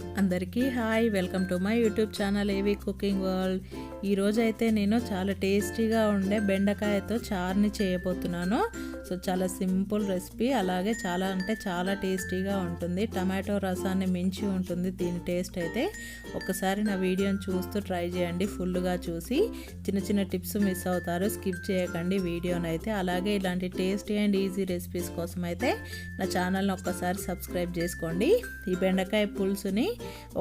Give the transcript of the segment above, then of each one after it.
అందరికీ hi, welcome to my YouTube channel ఏవి cooking world. ఈరోజైతే నేను చాలా టేస్టీగా ఉండే బెండకాయతో చారుని చేయబోతున్నాను. సో చాలా సింపుల్ రెసిపీ, అలాగే చాలా అంటే చాలా టేస్టీగా ఉంటుంది. టమాటో రసాన్ని మించి ఉంటుంది దీని టేస్ట్ అయితే. ఒకసారి నా వీడియోని చూస్తూ ట్రై చేయండి, ఫుల్గా చూసి. చిన్న చిన్న టిప్స్ మిస్ అవుతారు, స్కిప్ చేయకండి వీడియోని అయితే. అలాగే ఇలాంటి టేస్టీ అండ్ ఈజీ రెసిపీస్ కోసం అయితే నా ఛానల్ని ఒక్కసారి సబ్స్క్రైబ్ చేసుకోండి. ఈ బెండకాయ పులుసుని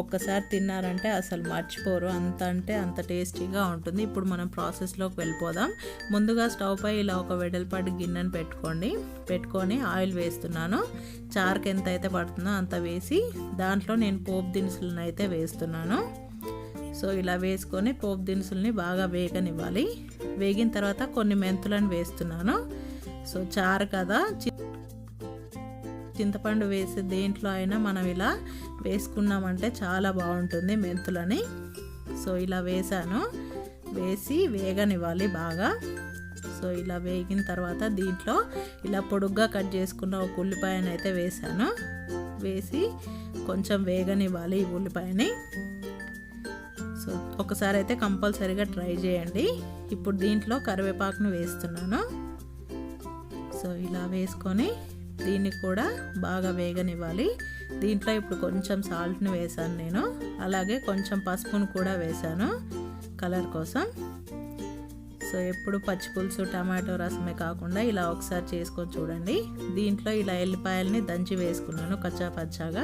ఒక్కసారి తిన్నారంటే అసలు మర్చిపోరు, అంత అంటే అంత టేస్టీగా ఉంటుంది. ఇప్పుడు మనం ప్రాసెస్లోకి వెళ్ళిపోదాం. ముందుగా స్టవ్ పై ఇలా ఒక వెడల్పాటి గిన్నెను పెట్టుకొని ఆయిల్ వేస్తున్నాను. చారుకి ఎంత అయితే పడుతుందో అంత వేసి దాంట్లో నేను పోపు దినుసులను అయితే వేస్తున్నాను. సో ఇలా వేసుకొని పోపు దినుసుల్ని బాగా వేగనివ్వాలి. వేగిన తర్వాత కొన్ని మెంతులను వేస్తున్నాను. సో చారు కదా, చింతపండు వేసి దేంట్లో అయినా మనం ఇలా వేసుకున్నామంటే చాలా బాగుంటుంది మెంతులని. సో ఇలా వేసి వేగనివ్వాలి బాగా. సో ఇలా వేగిన తర్వాత దీంట్లో ఇలా పొడుగ్గా కట్ చేసుకున్న ఒక ఉల్లిపాయను అయితే వేసి కొంచెం వేగనివ్వాలి ఈ ఉల్లిపాయని. సో ఒకసారి అయితే కంపల్సరీగా ట్రై చేయండి. ఇప్పుడు దీంట్లో కరివేపాకును వేస్తున్నాను. సో ఇలా వేసుకొని దీన్ని కూడా బాగా వేగనివ్వాలి. దీంట్లో ఇప్పుడు కొంచెం సాల్ట్ని వేసాను నేను, అలాగే కొంచెం పసుపును కూడా వేసాను కలర్ కోసం. సో ఎప్పుడు పచ్చి పులుసు టమాటో రసమే కాకుండా ఇలా ఒకసారి చేసుకొని చూడండి. దీంట్లో ఇలా ఎల్లిపాయలని దంచి వేసుకున్నాను కచ్చా పచ్చాగా,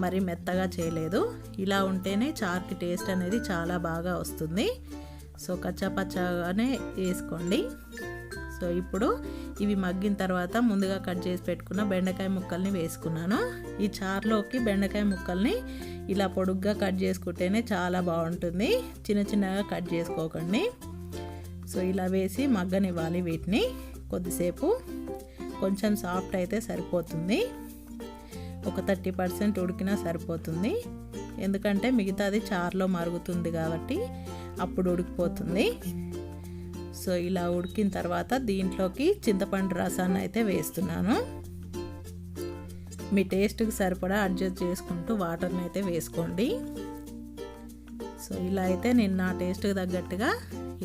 మరి మెత్తగా చేయలేదు. ఇలా ఉంటేనే చారుకి టేస్ట్ అనేది చాలా బాగా వస్తుంది. సో కచ్చా పచ్చాగానే వేసుకోండి. సో ఇప్పుడు ఇవి మగ్గిన తర్వాత ముందుగా కట్ చేసి పెట్టుకున్న బెండకాయ ముక్కల్ని వేసుకున్నాను. ఈ చారులోకి బెండకాయ ముక్కల్ని ఇలా పొడుగ్గా కట్ చేసుకుంటేనే చాలా బాగుంటుంది, చిన్న చిన్నగా కట్ చేసుకోకండి. సో ఇలా వేసి మగ్గనివ్వాలి వీటిని కొద్దిసేపు. కొంచెం సాఫ్ట్ అయితే సరిపోతుంది, ఒక 30% ఉడికినా సరిపోతుంది. ఎందుకంటే మిగతాది చారులో మరుగుతుంది కాబట్టి అప్పుడు ఉడికిపోతుంది. సో ఇలా ఉడికిన తర్వాత దీంట్లోకి చింతపండు రసాన్ని అయితే వేస్తున్నాను. మీ టేస్ట్కి సరిపడా అడ్జస్ట్ చేసుకుంటూ వాటర్ని అయితే వేసుకోండి. సో ఇలా అయితే నేను నా టేస్ట్కి తగ్గట్టుగా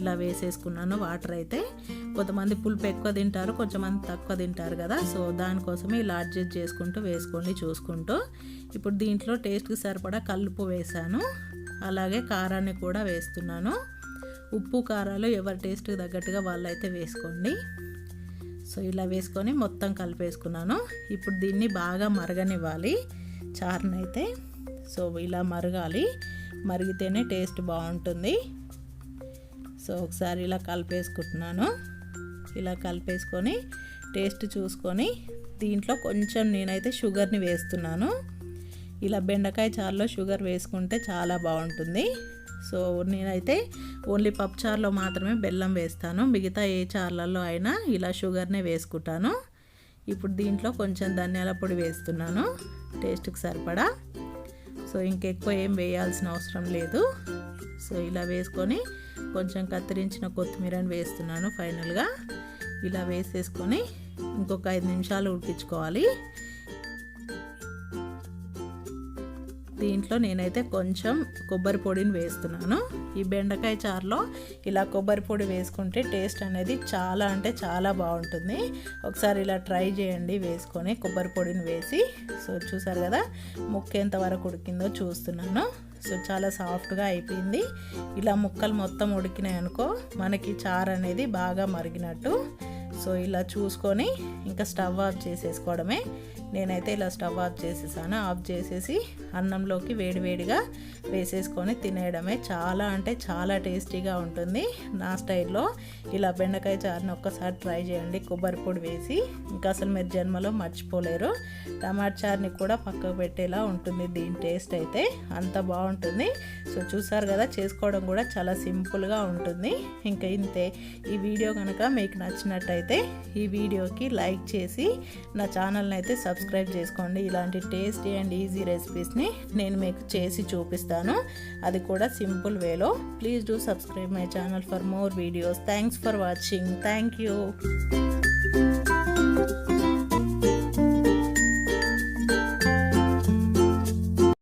ఇలా వేసేసుకున్నాను వాటర్ అయితే. కొంతమంది పులుపు ఎక్కువ తింటారు, కొంతమంది తక్కువ తింటారు కదా. సో దానికోసమే ఇలా అడ్జస్ట్ చేసుకుంటూ వేసుకోండి చూసుకుంటూ. ఇప్పుడు దీంట్లో టేస్ట్కి సరిపడా కల్లుప్పు వేసాను, అలాగే కారాన్ని కూడా వేస్తున్నాను. ఉప్పు కారాలు ఎవరి టేస్ట్కి తగ్గట్టుగా వాళ్ళైతే వేసుకోండి. సో ఇలా వేసుకొని మొత్తం కలిపేసుకున్నాను. ఇప్పుడు దీన్ని బాగా మరగనివ్వాలి చారునైతే. సో ఇలా మరిగితేనే టేస్ట్ బాగుంటుంది. సో ఒకసారి ఇలా కలిపేసుకుంటున్నాను. ఇలా కలిపేసుకొని టేస్ట్ చూసుకొని దీంట్లో కొంచెం నేనైతే షుగర్ని వేస్తున్నాను. ఇలా బెండకాయ చారులో షుగర్ వేసుకుంటే చాలా బాగుంటుంది. సో నేనైతే ఓన్లీ పప్పు చారులో మాత్రమే బెల్లం వేస్తాను, మిగతా ఏ చారులలో అయినా ఇలా షుగర్నే వేసుకుంటాను. ఇప్పుడు దీంట్లో కొంచెం ధనియాల పొడి వేస్తున్నాను టేస్ట్కి సరిపడా. సో ఇంకెక్కువ ఏం వేయాల్సిన అవసరం లేదు. సో ఇలా వేసుకొని కొంచెం కత్తిరించిన కొత్తిమీరని వేస్తున్నాను ఫైనల్గా. ఇలా వేసేసుకొని ఇంకొక 5 నిమిషాలు ఉడికించుకోవాలి. దీంట్లో నేనైతే కొంచెం కొబ్బరి పొడిని వేస్తున్నాను. ఈ బెండకాయ చారులో ఇలా కొబ్బరి పొడి వేసుకుంటే టేస్ట్ అనేది చాలా అంటే చాలా బాగుంటుంది. ఒకసారి ఇలా ట్రై చేయండి వేసుకొని కొబ్బరి పొడిని వేసి. సో చూసారు కదా ముక్క ఎంతవరకు ఉడికిందో చూస్తున్నాను. సో చాలా సాఫ్ట్గా అయిపోయింది. ఇలా ముక్కలు మొత్తం ఉడికినాయి అనుకో మనకి చారు అనేది బాగా మరిగినట్టు. సో ఇలా చూసుకొని ఇంకా స్టవ్ ఆఫ్ చేసేసుకోవడమే. నేనైతే ఇలా స్టవ్ ఆఫ్ చేసేసాను. ఆఫ్ చేసేసి అన్నంలోకి వేడివేడిగా వేసేసుకొని తినేయడమే. చాలా అంటే చాలా టేస్టీగా ఉంటుంది. నా స్టైల్లో ఇలా బెండకాయ చారుని ఒక్కసారి ట్రై చేయండి కొబ్బరి పొడి వేసి, ఇంకా అసలు మీరు జన్మలో మర్చిపోలేరు. టమాటా చారుని కూడా పక్కకు పెట్టేలా ఉంటుంది దీని టేస్ట్ అయితే, అంత బాగుంటుంది. సో చూసారు కదా, చేసుకోవడం కూడా చాలా సింపుల్గా ఉంటుంది. ఇంకా ఇంతే. ఈ వీడియో కనుక మీకు నచ్చినట్టయితే ఈ వీడియోకి లైక్ చేసి నా ఛానల్ని అయితే సబ్స్క్రైబ్ చేసుకోండి. ఇలాంటి టేస్టీ అండ్ ఈజీ రెసిపీస్ని నేను మీకు చేసి చూపిస్తాను, అది కూడా సింపుల్ వేలో. Please do subscribe my channel for more videos. Thanks for watching. Thank you.